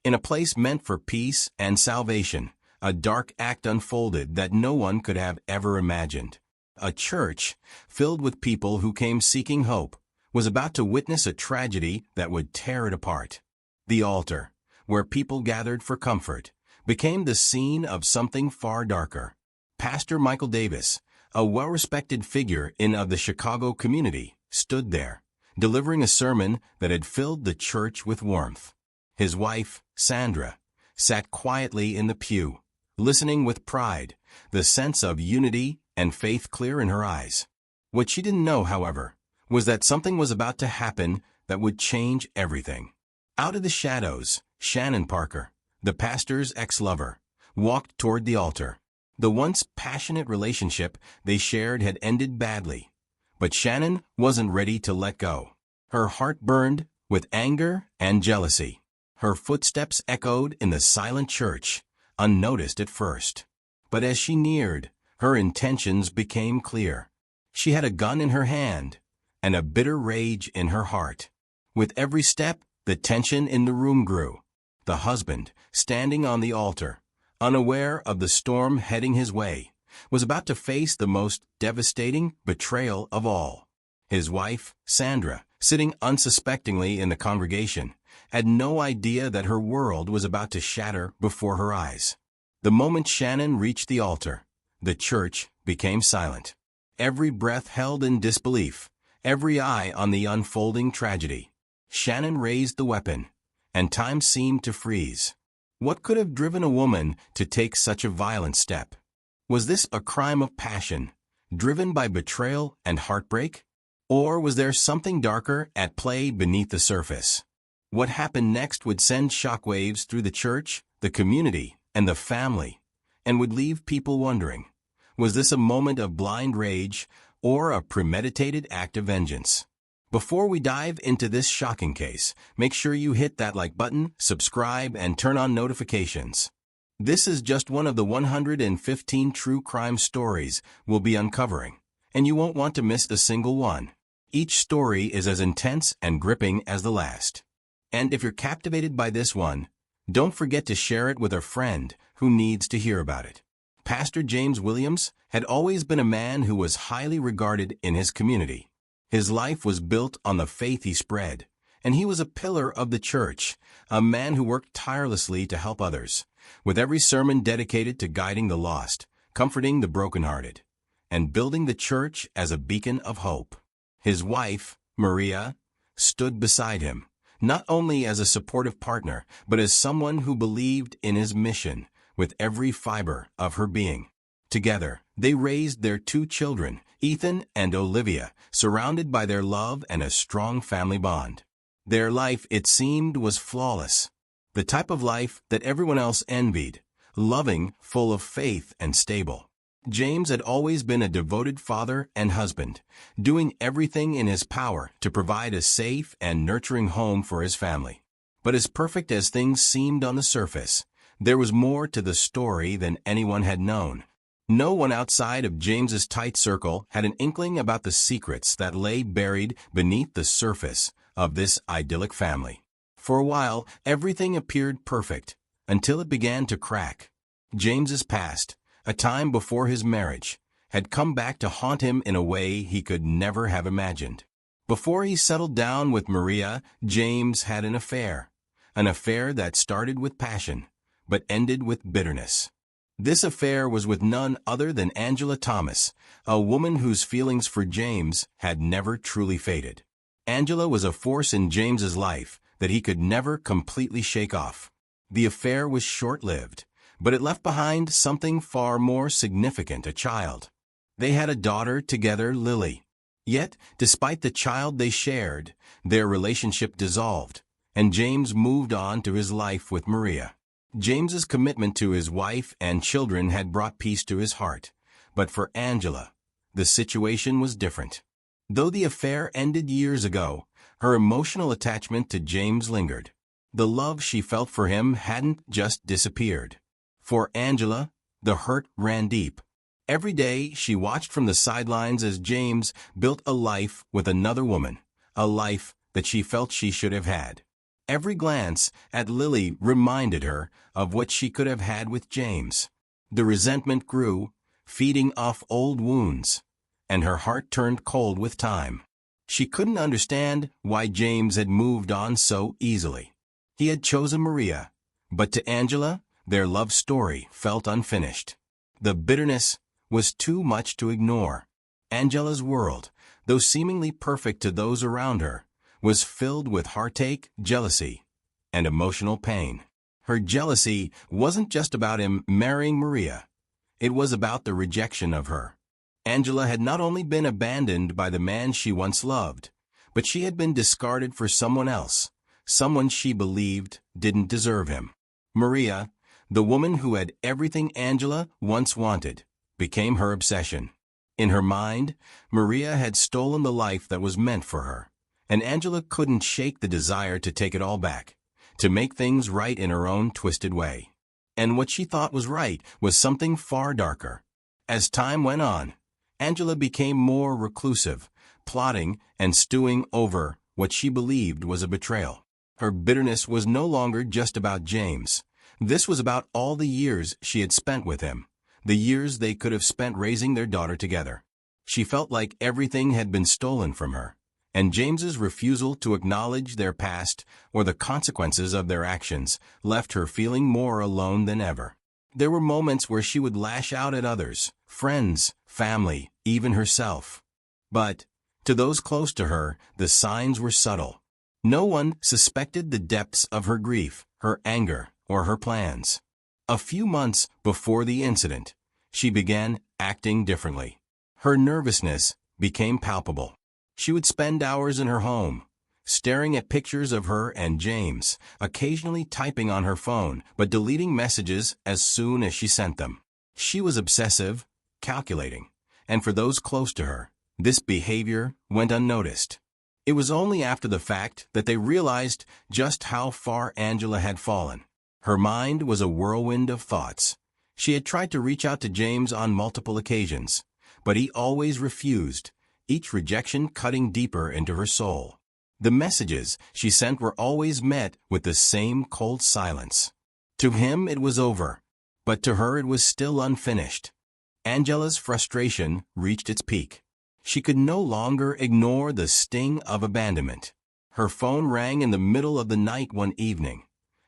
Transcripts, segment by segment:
In a place meant for peace and salvation, a dark act unfolded that no one could have ever imagined. A church, filled with people who came seeking hope, was about to witness a tragedy that would tear it apart. The altar, where people gathered for comfort, became the scene of something far darker. Pastor Michael Davis, a well-respected figure in the Chicago community, stood there, delivering a sermon that had filled the church with warmth. His wife, Sandra, sat quietly in the pew, listening with pride, the sense of unity and faith clear in her eyes. What she didn't know, however, was that something was about to happen that would change everything. Out of the shadows, Shannon Parker, the pastor's ex-lover, walked toward the altar. The once passionate relationship they shared had ended badly, but Shannon wasn't ready to let go. Her heart burned with anger and jealousy. Her footsteps echoed in the silent church, unnoticed at first. But as she neared, her intentions became clear. She had a gun in her hand and a bitter rage in her heart. With every step, the tension in the room grew. The husband, standing on the altar, unaware of the storm heading his way, was about to face the most devastating betrayal of all. His wife, Sandra, sitting unsuspectingly in the congregation, had no idea that her world was about to shatter before her eyes. The moment Shannon reached the altar, the church became silent. Every breath held in disbelief, every eye on the unfolding tragedy. Shannon raised the weapon, and time seemed to freeze. What could have driven a woman to take such a violent step? Was this a crime of passion, driven by betrayal and heartbreak? Or was there something darker at play beneath the surface? What happened next would send shockwaves through the church, the community, and the family, and would leave people wondering, was this a moment of blind rage or a premeditated act of vengeance? Before we dive into this shocking case, make sure you hit that like button, subscribe, and turn on notifications. This is just one of the 115 true crime stories we'll be uncovering, and you won't want to miss a single one. Each story is as intense and gripping as the last. And if you're captivated by this one, don't forget to share it with a friend who needs to hear about it. Pastor James Williams had always been a man who was highly regarded in his community. His life was built on the faith he spread, and he was a pillar of the church, a man who worked tirelessly to help others, with every sermon dedicated to guiding the lost, comforting the brokenhearted, and building the church as a beacon of hope. His wife, Maria, stood beside him, not only as a supportive partner, but as someone who believed in his mission with every fiber of her being. Together, they raised their 2 children, Ethan and Olivia, surrounded by their love and a strong family bond. Their life, it seemed, was flawless, the type of life that everyone else envied, loving, full of faith, and stable. James had always been a devoted father and husband, doing everything in his power to provide a safe and nurturing home for his family. But as perfect as things seemed on the surface, there was more to the story than anyone had known. No one outside of James's tight circle had an inkling about the secrets that lay buried beneath the surface of this idyllic family. For a while, everything appeared perfect, until it began to crack. James's past, a time before his marriage, had come back to haunt him in a way he could never have imagined. Before he settled down with Maria, James had an affair that started with passion, but ended with bitterness. This affair was with none other than Angela Thomas, a woman whose feelings for James had never truly faded. Angela was a force in James's life that he could never completely shake off. The affair was short-lived, but it left behind something far more significant, a child. They had a daughter together, Lily. Yet, despite the child they shared, their relationship dissolved, and James moved on to his life with Maria. James's commitment to his wife and children had brought peace to his heart, but for Angela, the situation was different. Though the affair ended years ago, her emotional attachment to James lingered. The love she felt for him hadn't just disappeared. For Angela, the hurt ran deep. Every day she watched from the sidelines as James built a life with another woman, a life that she felt she should have had. Every glance at Lily reminded her of what she could have had with James. The resentment grew, feeding off old wounds, and her heart turned cold with time. She couldn't understand why James had moved on so easily. He had chosen Maria, but to Angela, their love story felt unfinished. The bitterness was too much to ignore. Angela's world, though seemingly perfect to those around her, was filled with heartache, jealousy, and emotional pain. Her jealousy wasn't just about him marrying Maria. It was about the rejection of her. Angela had not only been abandoned by the man she once loved, but she had been discarded for someone else, someone she believed didn't deserve him. Maria, the woman who had everything Angela once wanted, became her obsession. In her mind, Maria had stolen the life that was meant for her, and Angela couldn't shake the desire to take it all back, to make things right in her own twisted way. And what she thought was right was something far darker. As time went on, Angela became more reclusive, plotting and stewing over what she believed was a betrayal. Her bitterness was no longer just about James. This was about all the years she had spent with him, the years they could have spent raising their daughter together. She felt like everything had been stolen from her, and James's refusal to acknowledge their past or the consequences of their actions left her feeling more alone than ever. There were moments where she would lash out at others, friends, family, even herself. But, to those close to her, the signs were subtle. No one suspected the depths of her grief, her anger, or her plans. A few months before the incident, she began acting differently. Her nervousness became palpable. She would spend hours in her home, staring at pictures of her and James, occasionally typing on her phone, but deleting messages as soon as she sent them. She was obsessive, calculating, and for those close to her, this behavior went unnoticed. It was only after the fact that they realized just how far Angela had fallen. Her mind was a whirlwind of thoughts. She had tried to reach out to James on multiple occasions, but he always refused, each rejection cutting deeper into her soul. The messages she sent were always met with the same cold silence. To him it was over, but to her it was still unfinished. Angela's frustration reached its peak. She could no longer ignore the sting of abandonment. Her phone rang in the middle of the night one evening,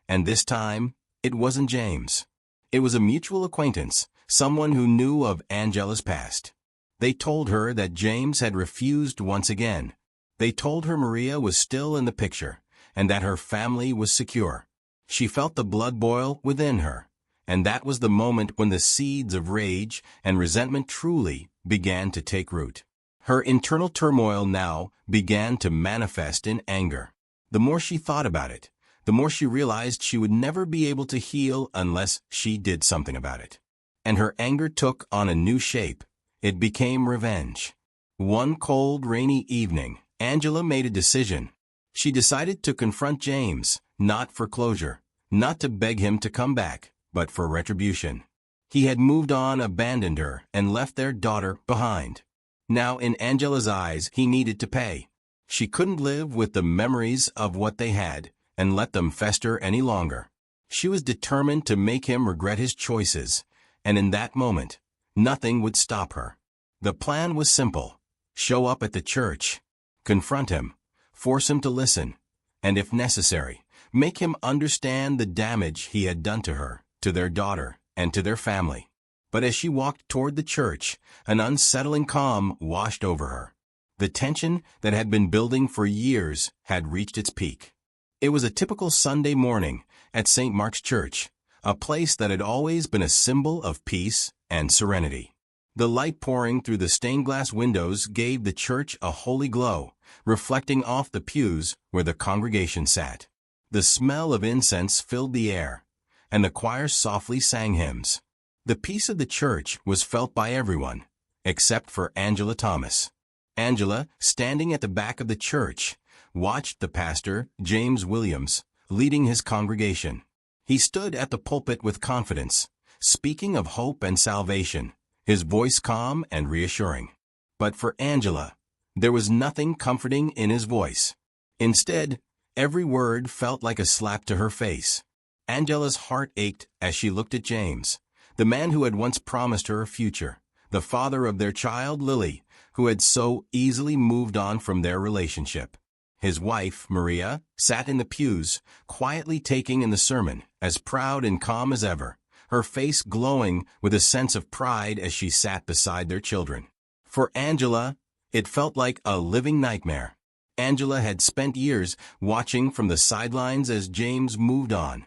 and this time, it wasn't James. It was a mutual acquaintance, someone who knew of Angela's past. They told her that James had refused once again. They told her Maria was still in the picture, and that her family was secure. She felt the blood boil within her, and that was the moment when the seeds of rage and resentment truly began to take root. Her internal turmoil now began to manifest in anger. The more she thought about it, the more she realized she would never be able to heal unless she did something about it. And her anger took on a new shape. It became revenge. One cold, rainy evening, Angela made a decision. She decided to confront James, not for closure, not to beg him to come back, but for retribution. He had moved on, abandoned her, and left their daughter behind. Now, in Angela's eyes, he needed to pay. She couldn't live with the memories of what they had and let them fester any longer. She was determined to make him regret his choices, and in that moment, nothing would stop her. The plan was simple. Show up at the church, confront him, force him to listen, and if necessary, make him understand the damage he had done to her, to their daughter, and to their family. But as she walked toward the church, an unsettling calm washed over her. The tension that had been building for years had reached its peak. It was a typical Sunday morning at St. Mark's Church, a place that had always been a symbol of peace and serenity. The light pouring through the stained glass windows gave the church a holy glow, reflecting off the pews where the congregation sat. The smell of incense filled the air, and the choir softly sang hymns. The peace of the church was felt by everyone, except for Angela Thomas. Angela, standing at the back of the church, watched the pastor, James Williams, leading his congregation. He stood at the pulpit with confidence, speaking of hope and salvation, his voice calm and reassuring. But for Angela, there was nothing comforting in his voice. Instead, Every word felt like a slap to her face. Angela's heart ached as she looked at James, the man who had once promised her a future, the father of their child, Lily, who had so easily moved on from their relationship. His wife, Maria, sat in the pews, quietly taking in the sermon, as proud and calm as ever, her face glowing with a sense of pride as she sat beside their children. For Angela, it felt like a living nightmare. Angela had spent years watching from the sidelines as James moved on,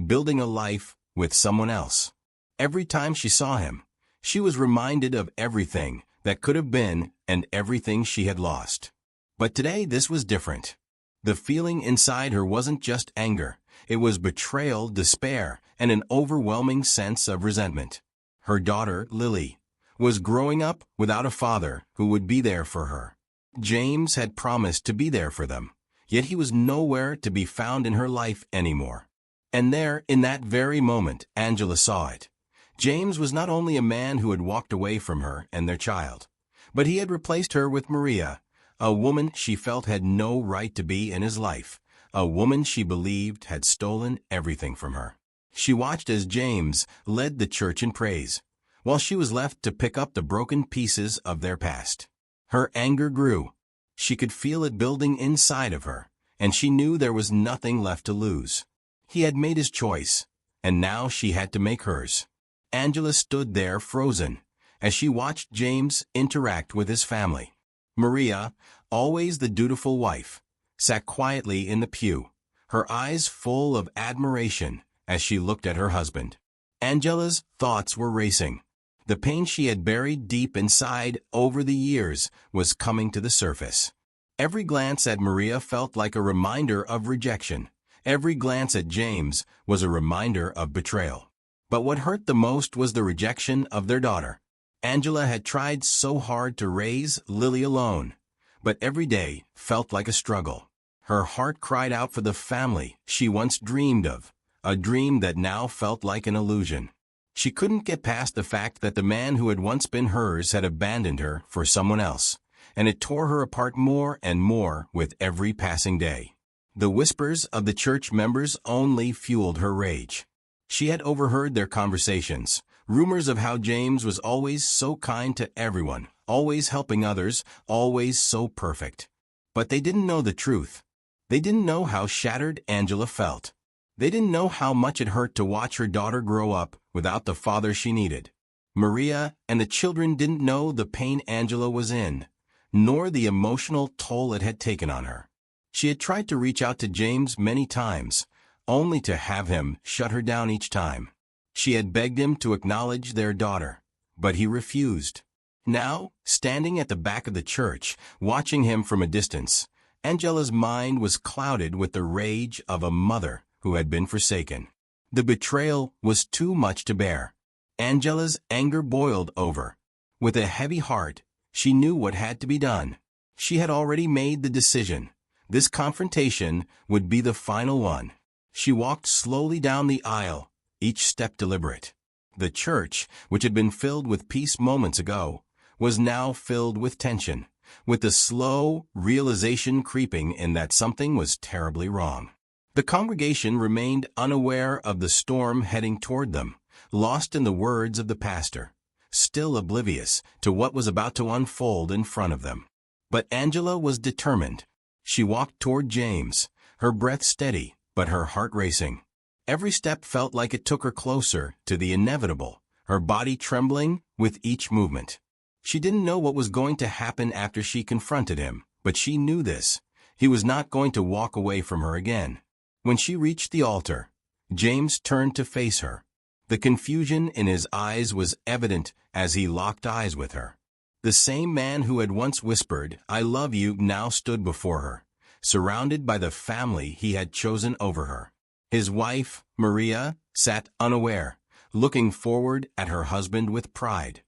building a life with someone else. Every time she saw him, she was reminded of everything that could have been and everything she had lost. But today this was different. The feeling inside her wasn't just anger. It was betrayal, despair, and an overwhelming sense of resentment. Her daughter, Lily, was growing up without a father who would be there for her. James had promised to be there for them, yet he was nowhere to be found in her life anymore. And there, in that very moment, Angela saw it. James was not only a man who had walked away from her and their child, but he had replaced her with Maria, a woman she felt had no right to be in his life, a woman she believed had stolen everything from her. She watched as James led the church in praise, while she was left to pick up the broken pieces of their past. Her anger grew. She could feel it building inside of her, and she knew there was nothing left to lose. He had made his choice, and now she had to make hers. Angela stood there frozen, as she watched James interact with his family. Maria, always the dutiful wife, sat quietly in the pew, her eyes full of admiration as she looked at her husband. Angela's thoughts were racing. The pain she had buried deep inside over the years was coming to the surface. Every glance at Maria felt like a reminder of rejection. Every glance at James was a reminder of betrayal. But what hurt the most was the rejection of their daughter. Angela had tried so hard to raise Lily alone, but every day felt like a struggle. Her heart cried out for the family she once dreamed of, a dream that now felt like an illusion. She couldn't get past the fact that the man who had once been hers had abandoned her for someone else, and it tore her apart more and more with every passing day. The whispers of the church members only fueled her rage. She had overheard their conversations, rumors of how James was always so kind to everyone, always helping others, always so perfect. But they didn't know the truth. They didn't know how shattered Angela felt. They didn't know how much it hurt to watch her daughter grow up without the father she needed. Maria and the children didn't know the pain Angela was in, nor the emotional toll it had taken on her. She had tried to reach out to James many times, only to have him shut her down each time. She had begged him to acknowledge their daughter, but he refused. Now, standing at the back of the church, watching him from a distance, Angela's mind was clouded with the rage of a mother who had been forsaken. The betrayal was too much to bear. Angela's anger boiled over. With a heavy heart, she knew what had to be done. She had already made the decision. This confrontation would be the final one. She walked slowly down the aisle, each step deliberate. The church, which had been filled with peace moments ago, was now filled with tension, with the slow realization creeping in that something was terribly wrong. The congregation remained unaware of the storm heading toward them, lost in the words of the pastor, still oblivious to what was about to unfold in front of them. But Angela was determined. She walked toward James, her breath steady, but her heart racing. Every step felt like it took her closer to the inevitable, her body trembling with each movement. She didn't know what was going to happen after she confronted him, but she knew this. He was not going to walk away from her again. When she reached the altar, James turned to face her. The confusion in his eyes was evident as he locked eyes with her. The same man who had once whispered, "I love you," now stood before her, surrounded by the family he had chosen over her. His wife, Maria, sat unaware, looking forward at her husband with pride.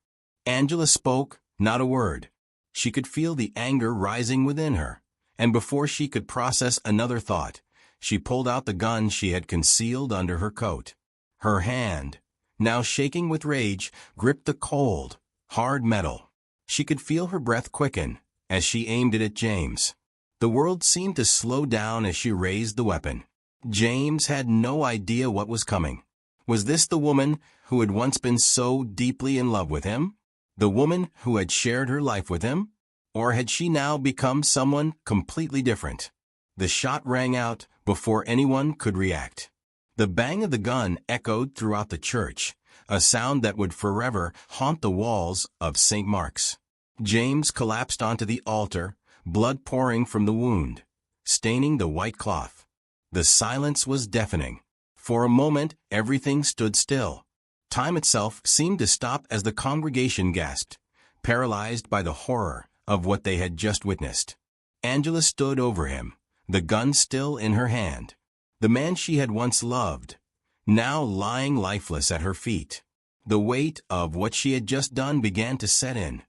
Angela spoke, not a word. She could feel the anger rising within her, and before she could process another thought, she pulled out the gun she had concealed under her coat. Her hand, now shaking with rage, gripped the cold, hard metal. She could feel her breath quicken as she aimed it at James. The world seemed to slow down as she raised the weapon. James had no idea what was coming. Was this the woman who had once been so deeply in love with him? The woman who had shared her life with him? Or had she now become someone completely different? The shot rang out before anyone could react. The bang of the gun echoed throughout the church, a sound that would forever haunt the walls of St. Mark's. James collapsed onto the altar, blood pouring from the wound, staining the white cloth. The silence was deafening. For a moment, everything stood still. Time itself seemed to stop as the congregation gasped, paralyzed by the horror of what they had just witnessed. Angela stood over him, the gun still in her hand. The man she had once loved, now lying lifeless at her feet. The weight of what she had just done began to set in,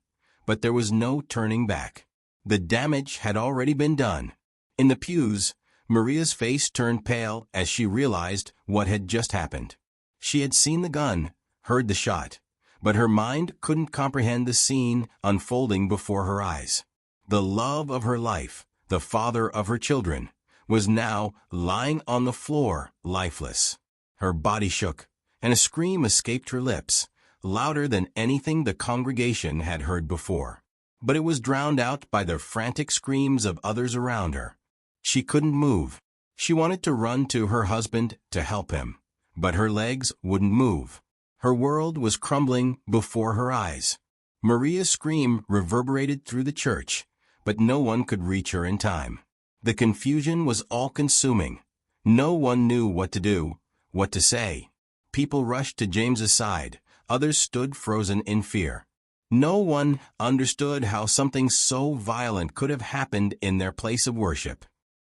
but there was no turning back. The damage had already been done. In the pews, Maria's face turned pale as she realized what had just happened. She had seen the gun, heard the shot, but her mind couldn't comprehend the scene unfolding before her eyes. The love of her life, the father of her children, was now lying on the floor, lifeless. Her body shook, and a scream escaped her lips, louder than anything the congregation had heard before. But it was drowned out by the frantic screams of others around her. She couldn't move. She wanted to run to her husband to help him, but her legs wouldn't move. Her world was crumbling before her eyes. Maria's scream reverberated through the church, but no one could reach her in time. The confusion was all-consuming. No one knew what to do, what to say. People rushed to James's side. Others stood frozen in fear. No one understood how something so violent could have happened in their place of worship.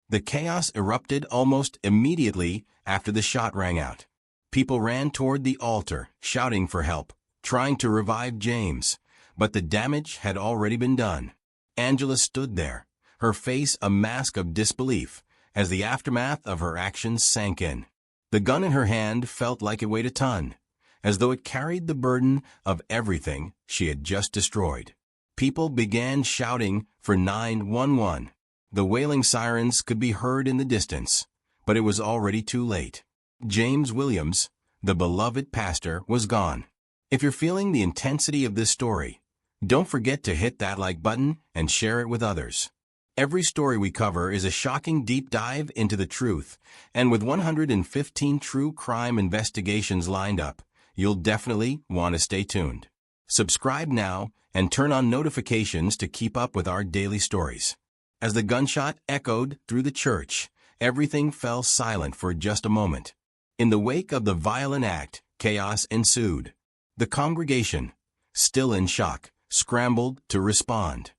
The chaos erupted almost immediately after the shot rang out. People ran toward the altar, shouting for help, trying to revive James, but the damage had already been done. Angela stood there, her face a mask of disbelief, as the aftermath of her actions sank in. The gun in her hand felt like it weighed a ton, as though it carried the burden of everything she had just destroyed. People began shouting for 911. The wailing sirens could be heard in the distance, but it was already too late. James Williams, the beloved pastor, was gone. If you're feeling the intensity of this story, don't forget to hit that like button and share it with others. Every story we cover is a shocking deep dive into the truth, and with 115 true crime investigations lined up, you'll definitely want to stay tuned. Subscribe now and turn on notifications to keep up with our daily stories. As the gunshot echoed through the church, everything fell silent for just a moment. In the wake of the violent act, chaos ensued. The congregation, still in shock, scrambled to respond.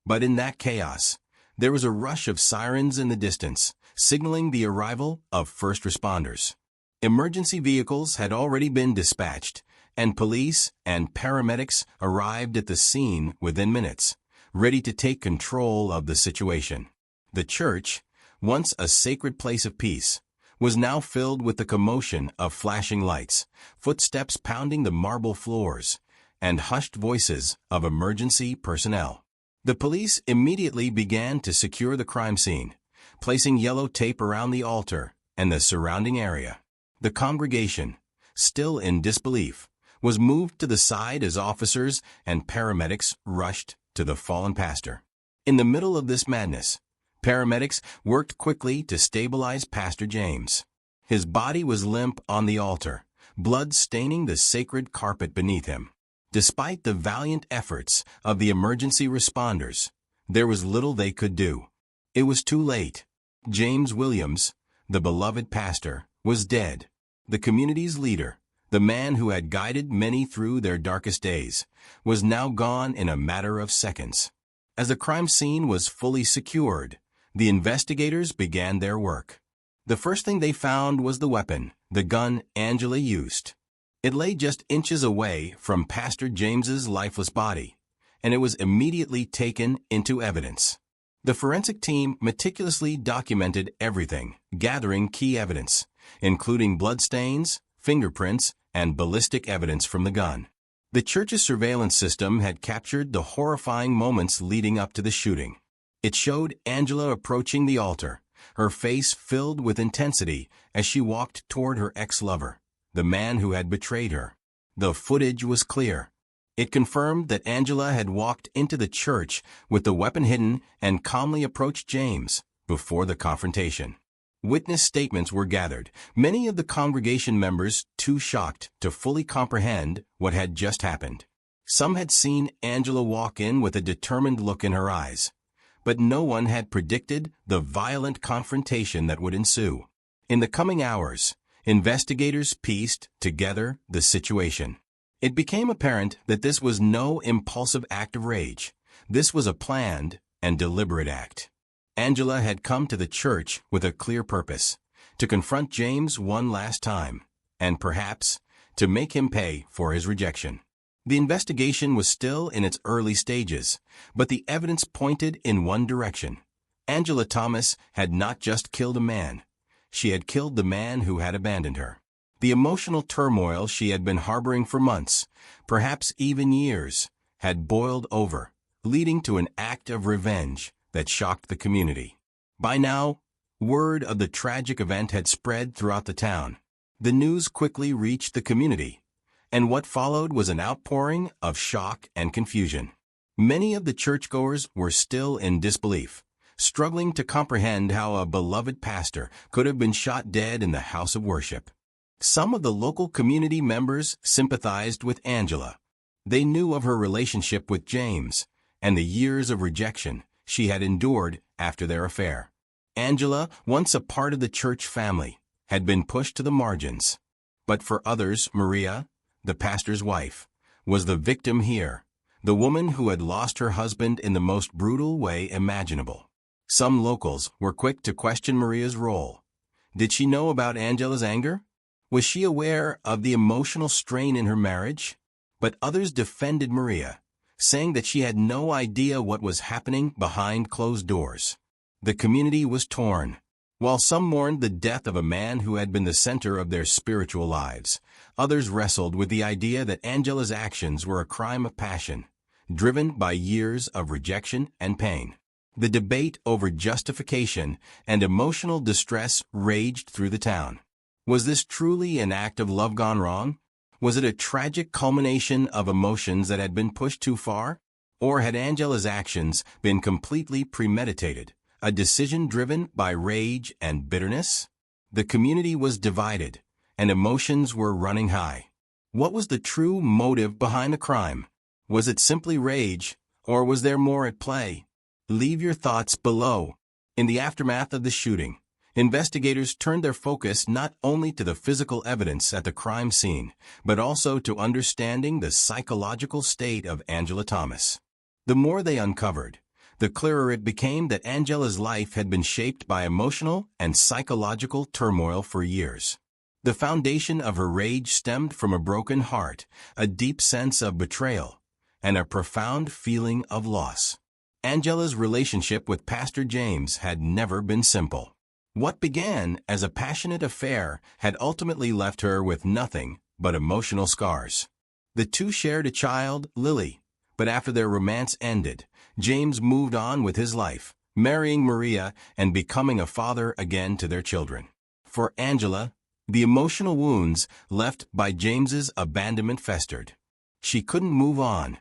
But in that chaos, there was a rush of sirens in the distance, signaling the arrival of first responders. Emergency vehicles had already been dispatched, and police and paramedics arrived at the scene within minutes, ready to take control of the situation. The church, once a sacred place of peace, was now filled with the commotion of flashing lights, footsteps pounding the marble floors, and hushed voices of emergency personnel. The police immediately began to secure the crime scene, placing yellow tape around the altar and the surrounding area. The congregation, still in disbelief, was moved to the side as officers and paramedics rushed to the fallen pastor. In the middle of this madness, paramedics worked quickly to stabilize Pastor James. His body was limp on the altar, blood staining the sacred carpet beneath him. Despite the valiant efforts of the emergency responders, there was little they could do. It was too late. James Williams, the beloved pastor, was dead. The community's leader, the man who had guided many through their darkest days, was now gone in a matter of seconds. As the crime scene was fully secured, the investigators began their work. The first thing they found was the weapon, the gun Angela used. It lay just inches away from Pastor James's lifeless body, and it was immediately taken into evidence. The forensic team meticulously documented everything, gathering key evidence, including bloodstains, fingerprints, and ballistic evidence from the gun. The church's surveillance system had captured the horrifying moments leading up to the shooting. It showed Angela approaching the altar, her face filled with intensity as she walked toward her ex-lover, the man who had betrayed her. The footage was clear. It confirmed that Angela had walked into the church with the weapon hidden and calmly approached James before the confrontation. Witness statements were gathered, many of the congregation members too shocked to fully comprehend what had just happened. Some had seen Angela walk in with a determined look in her eyes, but no one had predicted the violent confrontation that would ensue. In the coming hours, investigators pieced together the situation. It became apparent that this was no impulsive act of rage. This was a planned and deliberate act. Angela had come to the church with a clear purpose: to confront James one last time, and perhaps to make him pay for his rejection. The investigation was still in its early stages, but the evidence pointed in one direction. Angela Thomas had not just killed a man. She had killed the man who had abandoned her. The emotional turmoil she had been harboring for months, perhaps even years, had boiled over, leading to an act of revenge that shocked the community. By now, word of the tragic event had spread throughout the town. The news quickly reached the community, and what followed was an outpouring of shock and confusion. Many of the churchgoers were still in disbelief, struggling to comprehend how a beloved pastor could have been shot dead in the house of worship. Some of the local community members sympathized with Angela. They knew of her relationship with James and the years of rejection she had endured after their affair. Angela, once a part of the church family, had been pushed to the margins. But for others, Maria, the pastor's wife, was the victim here, the woman who had lost her husband in the most brutal way imaginable. Some locals were quick to question Maria's role. Did she know about Angela's anger? Was she aware of the emotional strain in her marriage? But others defended Maria, saying that she had no idea what was happening behind closed doors. The community was torn. While some mourned the death of a man who had been the center of their spiritual lives, others wrestled with the idea that Angela's actions were a crime of passion, driven by years of rejection and pain. The debate over justification and emotional distress raged through the town. Was this truly an act of love gone wrong? Was it a tragic culmination of emotions that had been pushed too far? Or had Angela's actions been completely premeditated, a decision driven by rage and bitterness? The community was divided, and emotions were running high. What was the true motive behind the crime? Was it simply rage, or was there more at play? Leave your thoughts below. In the aftermath of the shooting, investigators turned their focus not only to the physical evidence at the crime scene, but also to understanding the psychological state of Angela Thomas. The more they uncovered, the clearer it became that Angela's life had been shaped by emotional and psychological turmoil for years. The foundation of her rage stemmed from a broken heart, a deep sense of betrayal, and a profound feeling of loss. Angela's relationship with Pastor James had never been simple. What began as a passionate affair had ultimately left her with nothing but emotional scars. The two shared a child, Lily, but after their romance ended, James moved on with his life, marrying Maria and becoming a father again to their children. For Angela, the emotional wounds left by James's abandonment festered. She couldn't move on,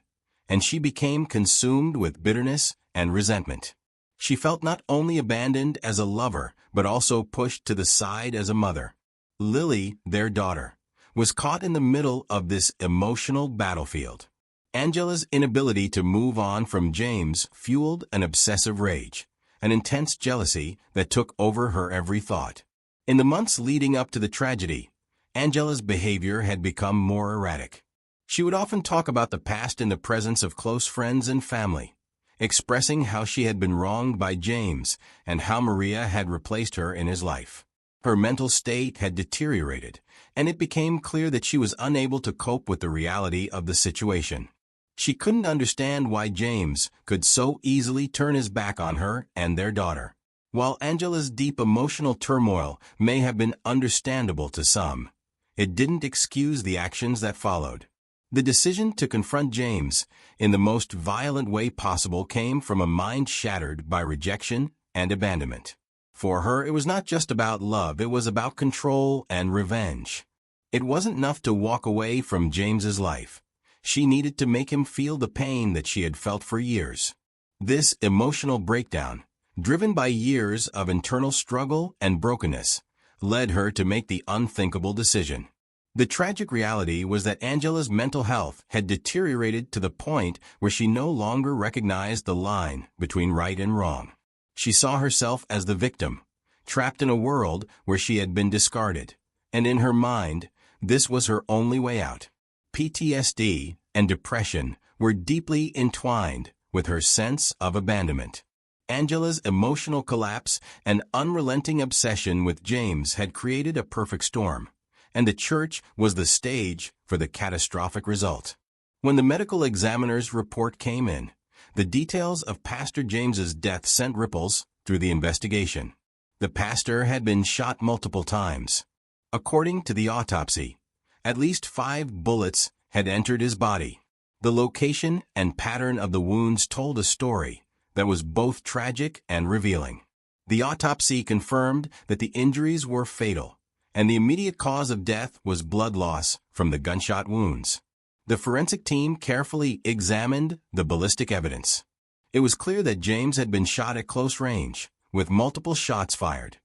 and she became consumed with bitterness and resentment. She felt not only abandoned as a lover, but also pushed to the side as a mother. Lily, their daughter, was caught in the middle of this emotional battlefield. Angela's inability to move on from James fueled an obsessive rage, an intense jealousy that took over her every thought. In the months leading up to the tragedy, Angela's behavior had become more erratic. She would often talk about the past in the presence of close friends and family, expressing how she had been wronged by James and how Maria had replaced her in his life. Her mental state had deteriorated, and it became clear that she was unable to cope with the reality of the situation. She couldn't understand why James could so easily turn his back on her and their daughter. While Angela's deep emotional turmoil may have been understandable to some, it didn't excuse the actions that followed. The decision to confront James in the most violent way possible came from a mind shattered by rejection and abandonment. For her, it was not just about love, it was about control and revenge. It wasn't enough to walk away from James's life. She needed to make him feel the pain that she had felt for years. This emotional breakdown, driven by years of internal struggle and brokenness, led her to make the unthinkable decision. The tragic reality was that Angela's mental health had deteriorated to the point where she no longer recognized the line between right and wrong. She saw herself as the victim, trapped in a world where she had been discarded, and in her mind, this was her only way out. PTSD and depression were deeply entwined with her sense of abandonment. Angela's emotional collapse and unrelenting obsession with James had created a perfect storm, and the church was the stage for the catastrophic result. When the medical examiner's report came in, the details of Pastor James's death sent ripples through the investigation. The pastor had been shot multiple times. According to the autopsy, at least 5 bullets had entered his body. The location and pattern of the wounds told a story that was both tragic and revealing. The autopsy confirmed that the injuries were fatal, and the immediate cause of death was blood loss from the gunshot wounds. The forensic team carefully examined the ballistic evidence. It was clear that James had been shot at close range, with multiple shots fired.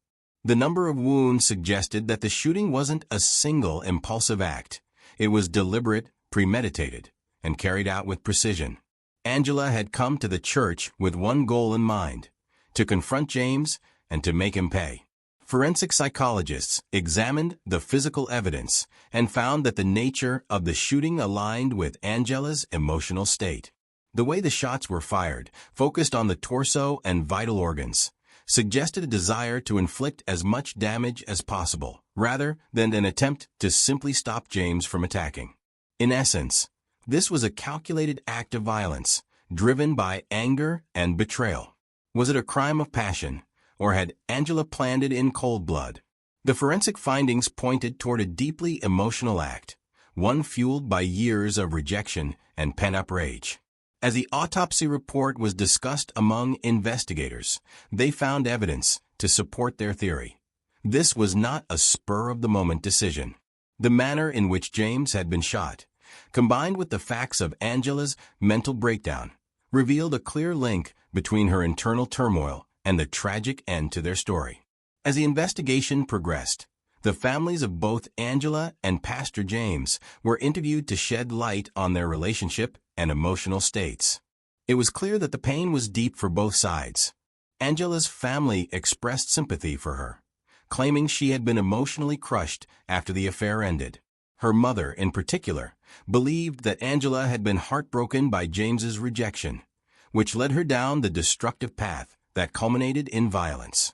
The number of wounds suggested that the shooting wasn't a single impulsive act. It was deliberate, premeditated, and carried out with precision. Angela had come to the church with one goal in mind: to confront James and to make him pay. Forensic psychologists examined the physical evidence and found that the nature of the shooting aligned with Angela's emotional state. The way the shots were fired, focused on the torso and vital organs, suggested a desire to inflict as much damage as possible, rather than an attempt to simply stop James from attacking. In essence, this was a calculated act of violence, driven by anger and betrayal. Was it a crime of passion, or had Angela planned it in cold blood? The forensic findings pointed toward a deeply emotional act, one fueled by years of rejection and pent-up rage. As the autopsy report was discussed among investigators, they found evidence to support their theory. This was not a spur-of-the-moment decision. The manner in which James had been shot, combined with the facts of Angela's mental breakdown, revealed a clear link between her internal turmoil and the tragic end to their story. As the investigation progressed, the families of both Angela and Pastor James were interviewed to shed light on their relationship and emotional states. It was clear that the pain was deep for both sides. Angela's family expressed sympathy for her, claiming she had been emotionally crushed after the affair ended. Her mother, in particular, believed that Angela had been heartbroken by James's rejection, which led her down the destructive path that culminated in violence.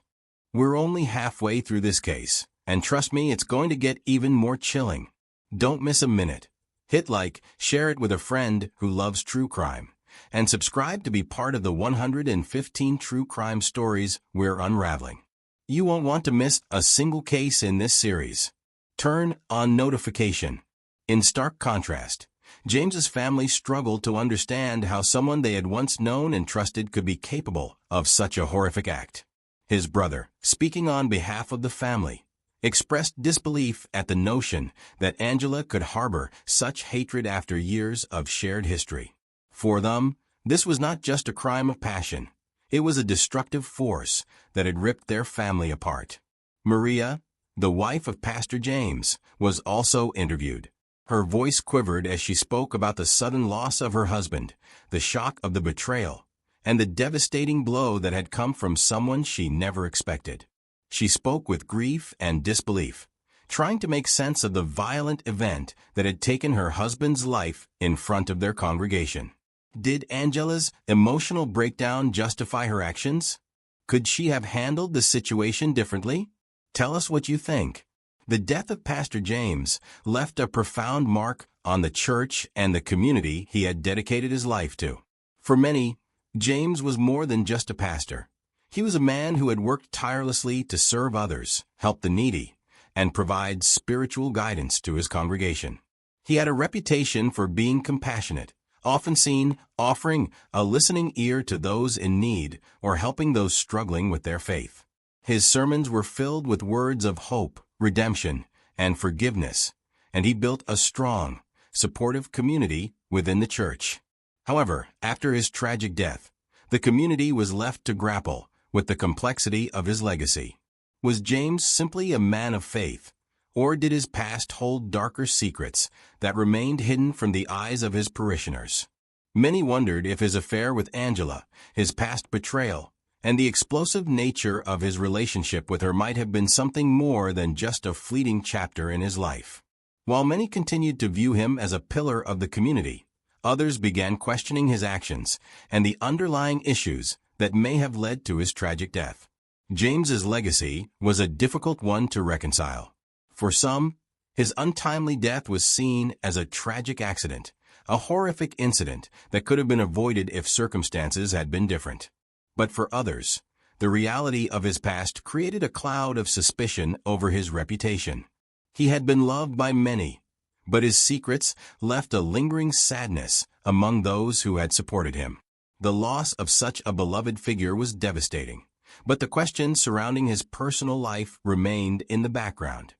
We're only halfway through this case, and trust me, it's going to get even more chilling. Don't miss a minute. Hit like, share it with a friend who loves true crime, and subscribe to be part of the 115 true crime stories we're unraveling. You won't want to miss a single case in this series. Turn on notification. In stark contrast, James's family struggled to understand how someone they had once known and trusted could be capable of such a horrific act. His brother, speaking on behalf of the family, expressed disbelief at the notion that Angela could harbor such hatred after years of shared history. For them, this was not just a crime of passion. It was a destructive force that had ripped their family apart. Maria, the wife of Pastor James, was also interviewed. Her voice quivered as she spoke about the sudden loss of her husband, the shock of the betrayal, and the devastating blow that had come from someone she never expected. She spoke with grief and disbelief, trying to make sense of the violent event that had taken her husband's life in front of their congregation. Did Angela's emotional breakdown justify her actions? Could she have handled the situation differently? Tell us what you think. The death of Pastor James left a profound mark on the church and the community he had dedicated his life to. For many, James was more than just a pastor. He was a man who had worked tirelessly to serve others, help the needy, and provide spiritual guidance to his congregation. He had a reputation for being compassionate, often seen offering a listening ear to those in need or helping those struggling with their faith. His sermons were filled with words of hope, redemption, and forgiveness, and he built a strong, supportive community within the church. However, after his tragic death, the community was left to grapple with the complexity of his legacy. Was James simply a man of faith, or did his past hold darker secrets that remained hidden from the eyes of his parishioners? Many wondered if his affair with Angela, his past betrayal, and the explosive nature of his relationship with her might have been something more than just a fleeting chapter in his life. While many continued to view him as a pillar of the community, others began questioning his actions and the underlying issues that may have led to his tragic death. James's legacy was a difficult one to reconcile. For some, his untimely death was seen as a tragic accident, a horrific incident that could have been avoided if circumstances had been different. But for others, the reality of his past created a cloud of suspicion over his reputation. He had been loved by many, but his secrets left a lingering sadness among those who had supported him. The loss of such a beloved figure was devastating, but the questions surrounding his personal life remained in the background.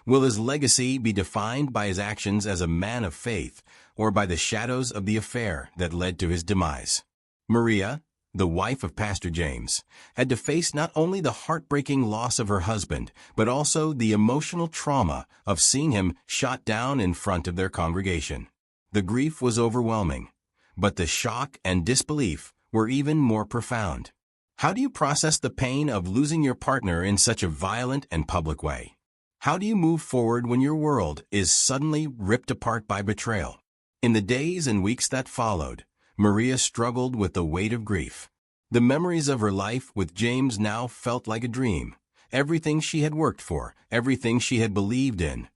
Will his legacy be defined by his actions as a man of faith or by the shadows of the affair that led to his demise? Maria, the wife of Pastor James, had to face not only the heartbreaking loss of her husband, but also the emotional trauma of seeing him shot down in front of their congregation. The grief was overwhelming, but the shock and disbelief were even more profound. How do you process the pain of losing your partner in such a violent and public way? How do you move forward when your world is suddenly ripped apart by betrayal? In the days and weeks that followed, Maria struggled with the weight of grief. The memories of her life with James now felt like a dream. Everything she had worked for, everything she had believed in,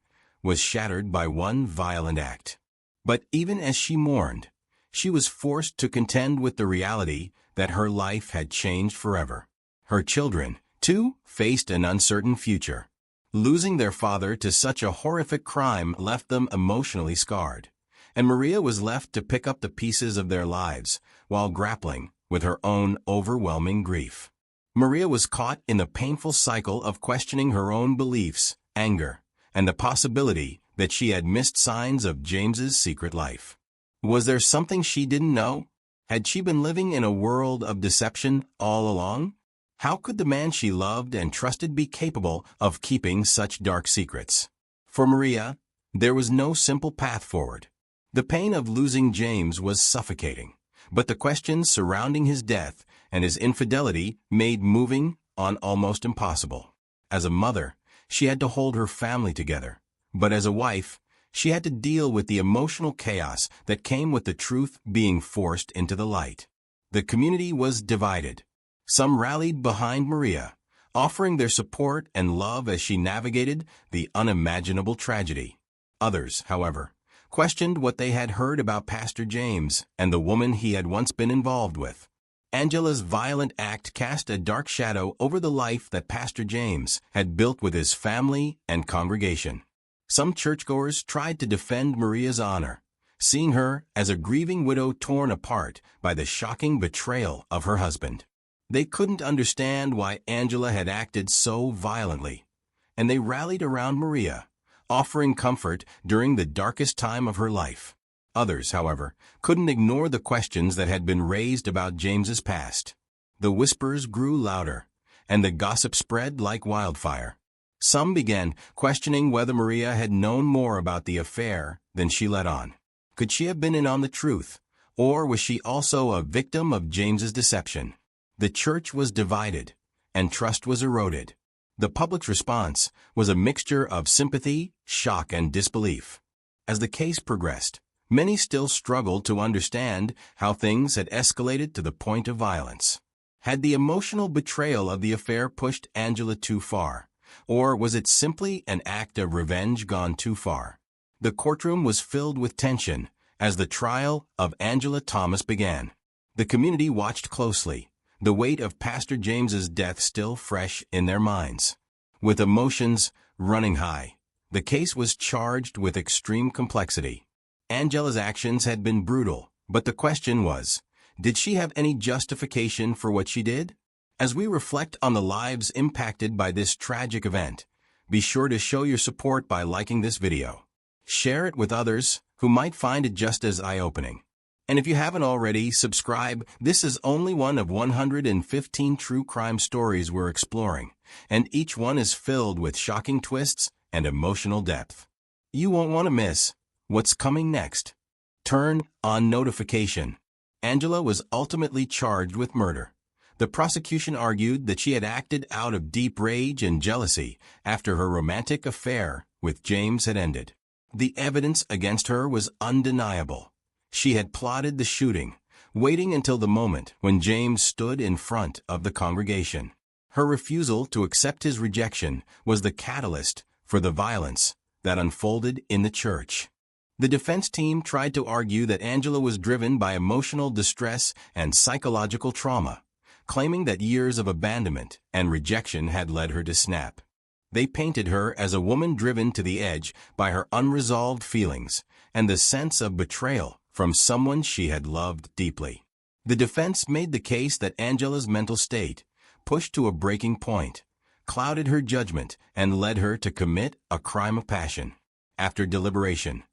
was shattered by one violent act. But even as she mourned, she was forced to contend with the reality that her life had changed forever. Her children, too, faced an uncertain future. Losing their father to such a horrific crime left them emotionally scarred, and Maria was left to pick up the pieces of their lives while grappling with her own overwhelming grief. Maria was caught in the painful cycle of questioning her own beliefs, anger, and the possibility that she had missed signs of James's secret life. Was there something she didn't know? Had she been living in a world of deception all along? How could the man she loved and trusted be capable of keeping such dark secrets? For Maria, there was no simple path forward. The pain of losing James was suffocating, but the questions surrounding his death and his infidelity made moving on almost impossible. As a mother, she had to hold her family together, but as a wife, she had to deal with the emotional chaos that came with the truth being forced into the light. The community was divided. Some rallied behind Maria, offering their support and love as she navigated the unimaginable tragedy. Others, however, questioned what they had heard about Pastor James and the woman he had once been involved with. Angela's violent act cast a dark shadow over the life that Pastor James had built with his family and congregation. Some churchgoers tried to defend Maria's honor, seeing her as a grieving widow torn apart by the shocking betrayal of her husband. They couldn't understand why Angela had acted so violently, and they rallied around Maria, offering comfort during the darkest time of her life. Others, however, couldn't ignore the questions that had been raised about James's past. The whispers grew louder, and the gossip spread like wildfire. Some began questioning whether Maria had known more about the affair than she let on. Could she have been in on the truth, or was she also a victim of James's deception? The church was divided, and trust was eroded. The public's response was a mixture of sympathy, shock, and disbelief. As the case progressed, many still struggled to understand how things had escalated to the point of violence. Had the emotional betrayal of the affair pushed Angela too far, or was it simply an act of revenge gone too far? The courtroom was filled with tension as the trial of Angela Thomas began. The community watched closely, the weight of Pastor James's death still fresh in their minds. With emotions running high, The case was charged with extreme complexity. Angela's actions had been brutal, but the question was, did she have any justification for what she did? As we reflect on the lives impacted by this tragic event, be sure to show your support by liking this video. Share it with others who might find it just as eye-opening. And if you haven't already, subscribe. This is only one of 115 true crime stories we're exploring, and each one is filled with shocking twists and emotional depth. You won't want to miss what's coming next. Turn on notification. Angela was ultimately charged with murder. The prosecution argued that she had acted out of deep rage and jealousy after her romantic affair with James had ended. The evidence against her was undeniable. She had plotted the shooting, waiting until the moment when James stood in front of the congregation. Her refusal to accept his rejection was the catalyst for the violence that unfolded in the church. The defense team tried to argue that Angela was driven by emotional distress and psychological trauma, claiming that years of abandonment and rejection had led her to snap. They painted her as a woman driven to the edge by her unresolved feelings and the sense of betrayal from someone she had loved deeply. The defense made the case that Angela's mental state, pushed to a breaking point, clouded her judgment and led her to commit a crime of passion. After deliberation,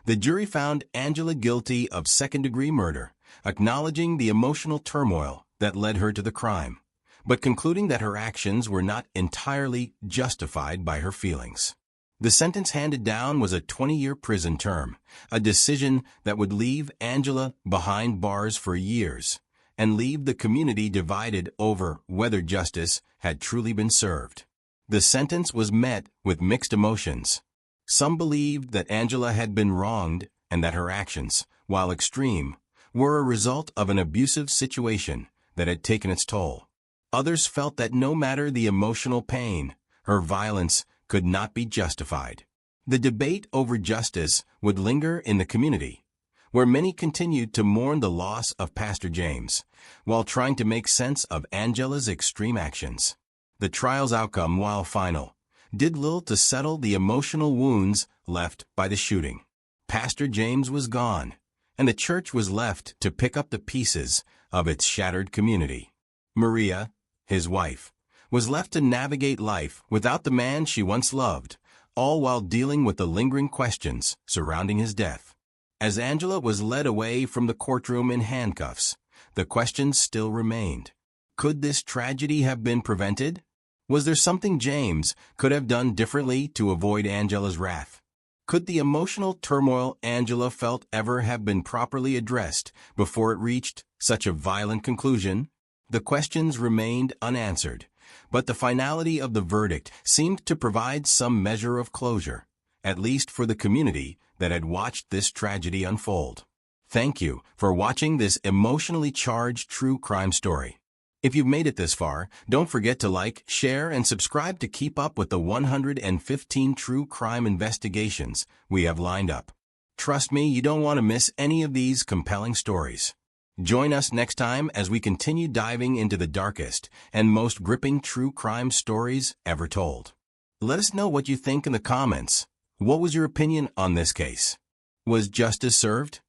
the jury found Angela guilty of second-degree murder, acknowledging the emotional turmoil that led her to the crime, but concluding that her actions were not entirely justified by her feelings. The sentence handed down was a 20-year prison term, a decision that would leave Angela behind bars for years and leave the community divided over whether justice had truly been served. The sentence was met with mixed emotions. Some believed that Angela had been wronged and that her actions, while extreme, were a result of an abusive situation that had taken its toll. Others felt that no matter the emotional pain, her violence could not be justified. The debate over justice would linger in the community, where many continued to mourn the loss of Pastor James, while trying to make sense of Angela's extreme actions. The trial's outcome, while final, did little to settle the emotional wounds left by the shooting. Pastor James was gone, and the church was left to pick up the pieces of its shattered community. Maria, his wife, was left to navigate life without the man she once loved, all while dealing with the lingering questions surrounding his death. As Angela was led away from the courtroom in handcuffs, the questions still remained. Could this tragedy have been prevented? Was there something James could have done differently to avoid Angela's wrath? Could the emotional turmoil Angela felt ever have been properly addressed before it reached such a violent conclusion? The questions remained unanswered, but the finality of the verdict seemed to provide some measure of closure, at least for the community that had watched this tragedy unfold. Thank you for watching this emotionally charged true crime story. If you've made it this far, don't forget to like, share, and subscribe to keep up with the 115 true crime investigations we have lined up. Trust me, you don't want to miss any of these compelling stories. Join us next time as we continue diving into the darkest and most gripping true crime stories ever told. Let us know what you think in the comments. What was your opinion on this case? Was justice served?